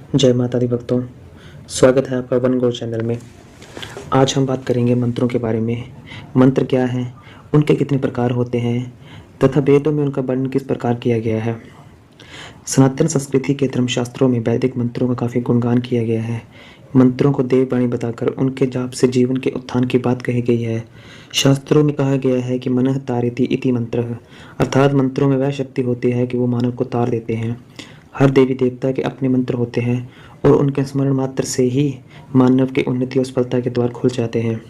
जय माता दी भक्तों, स्वागत है आपका वन गो चैनल में। आज हम बात करेंगे मंत्रों के बारे में। मंत्र क्या हैं, उनके कितने प्रकार होते हैं तथा वेदों में उनका वर्णन किस प्रकार किया गया है। सनातन संस्कृति के धर्मशास्त्रों में वैदिक मंत्रों का काफ़ी गुणगान किया गया है। मंत्रों को देववाणी बताकर उनके जाप से जीवन के उत्थान की बात कही गई है। शास्त्रों में कहा गया है कि मनः तारयति इति मंत्रः, अर्थात मंत्रों में वह शक्ति होती है कि वो मानव को तार देते हैं। हर देवी देवता के अपने मंत्र होते हैं और उनके स्मरण मात्र से ही मानव की उन्नति और सफलता के द्वार खुल जाते हैं।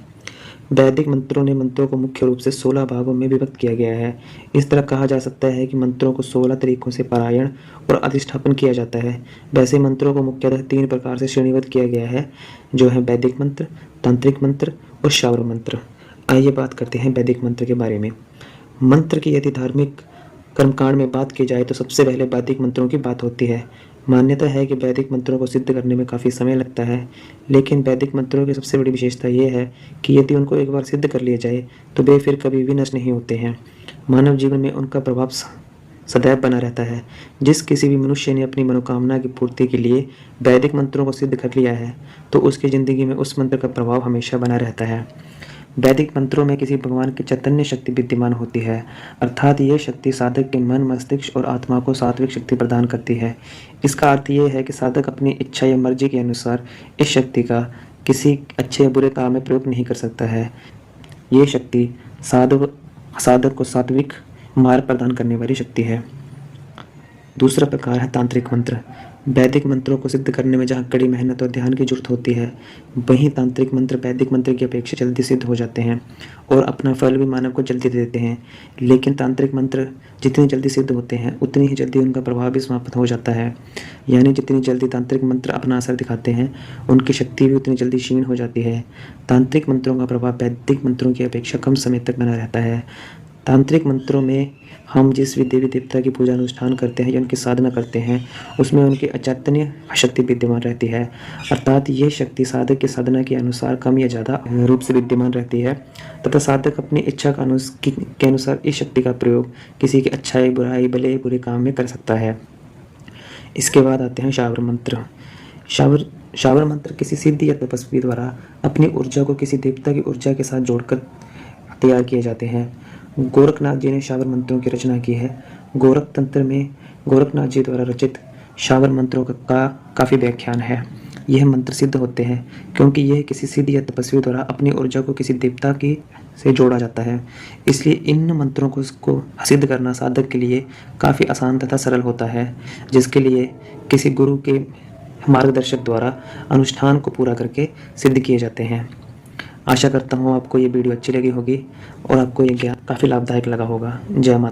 वैदिक मंत्रों ने मंत्रों को मुख्य रूप से 16 भागों में विभक्त किया गया है। इस तरह कहा जा सकता है कि मंत्रों को 16 तरीकों से पारायण और अधिष्ठापन किया जाता है। वैसे मंत्रों को मुख्यतः 3 प्रकार से श्रेणीबद्ध किया गया है, जो है वैदिक मंत्र, तांत्रिक मंत्र और शावर मंत्र। आइए बात करते हैं वैदिक मंत्र के बारे में। मंत्र की यदि धार्मिक कर्मकांड में बात की जाए तो सबसे पहले वैदिक मंत्रों की बात होती है। मान्यता है कि वैदिक मंत्रों को सिद्ध करने में काफ़ी समय लगता है, लेकिन वैदिक मंत्रों की सबसे बड़ी विशेषता ये है कि यदि उनको एक बार सिद्ध कर लिया जाए तो वे फिर कभी भी नष्ट नहीं होते हैं। मानव जीवन में उनका प्रभाव सदैव बना रहता है। जिस किसी भी मनुष्य ने अपनी मनोकामना की पूर्ति के लिए वैदिक मंत्रों को सिद्ध कर लिया है तो उसकी ज़िंदगी में उस मंत्र का प्रभाव हमेशा बना रहता है। वैदिक मंत्रों में किसी भगवान की चैतन्य शक्ति विद्यमान होती है, अर्थात ये शक्ति साधक के मन, मस्तिष्क और आत्मा को सात्विक शक्ति प्रदान करती है। इसका अर्थ ये है कि साधक अपनी इच्छा या मर्जी के अनुसार इस शक्ति का किसी अच्छे या बुरे काम में प्रयोग नहीं कर सकता है। ये शक्ति साधक को सात्विक मार्ग प्रदान करने वाली शक्ति है। दूसरा प्रकार है तांत्रिक मंत्र। वैदिक मंत्रों को सिद्ध करने में जहाँ कड़ी मेहनत और ध्यान की जरूरत होती है, वहीं तांत्रिक मंत्र वैदिक मंत्र की अपेक्षा जल्दी सिद्ध हो जाते हैं और अपना फल भी मानव को जल्दी दे देते हैं। लेकिन तांत्रिक मंत्र जितनी जल्दी सिद्ध होते हैं उतनी ही जल्दी उनका प्रभाव भी समाप्त हो जाता है। यानी जितनी जल्दी तांत्रिक मंत्र अपना असर दिखाते हैं, उनकी शक्ति भी उतनी जल्दी क्षीण हो जाती है। तांत्रिक मंत्रों का प्रभाव वैदिक मंत्रों की अपेक्षा कम समय तक बना रहता है। तांत्रिक मंत्रों में हम जिस भी देवी देवता की पूजा अनुष्ठान करते हैं या उनकी साधना करते हैं, उसमें उनकी अचैतन्य शक्ति विद्यमान रहती है, अर्थात ये शक्ति साधक की साधना के अनुसार कम या ज़्यादा रूप से विद्यमान रहती है तथा साधक अपनी इच्छा के अनुसार इस शक्ति का प्रयोग किसी की अच्छाई, बुराई, भले बुरे काम में कर सकता है। इसके बाद आते हैं शावर मंत्र। शावर मंत्र किसी सिद्धि या तपस्वी द्वारा अपनी ऊर्जा को किसी देवता की ऊर्जा के साथ जोड़कर तैयार किए जाते हैं। गोरखनाथ जी ने शावर मंत्रों की रचना की है। गोरख तंत्र में गोरखनाथ जी द्वारा रचित शावर मंत्रों का काफ़ी व्याख्यान है। यह मंत्र सिद्ध होते हैं क्योंकि यह किसी सिद्ध या तपस्वी द्वारा अपनी ऊर्जा को किसी देवता की से जोड़ा जाता है। इसलिए इन मंत्रों को सिद्ध करना साधक के लिए काफ़ी आसान तथा सरल होता है, जिसके लिए किसी गुरु के मार्गदर्शक द्वारा अनुष्ठान को पूरा करके सिद्ध किए जाते हैं। आशा करता हूँ आपको ये वीडियो अच्छी लगी होगी और आपको ये ज्ञान काफ़ी लाभदायक लगा होगा। जय माता।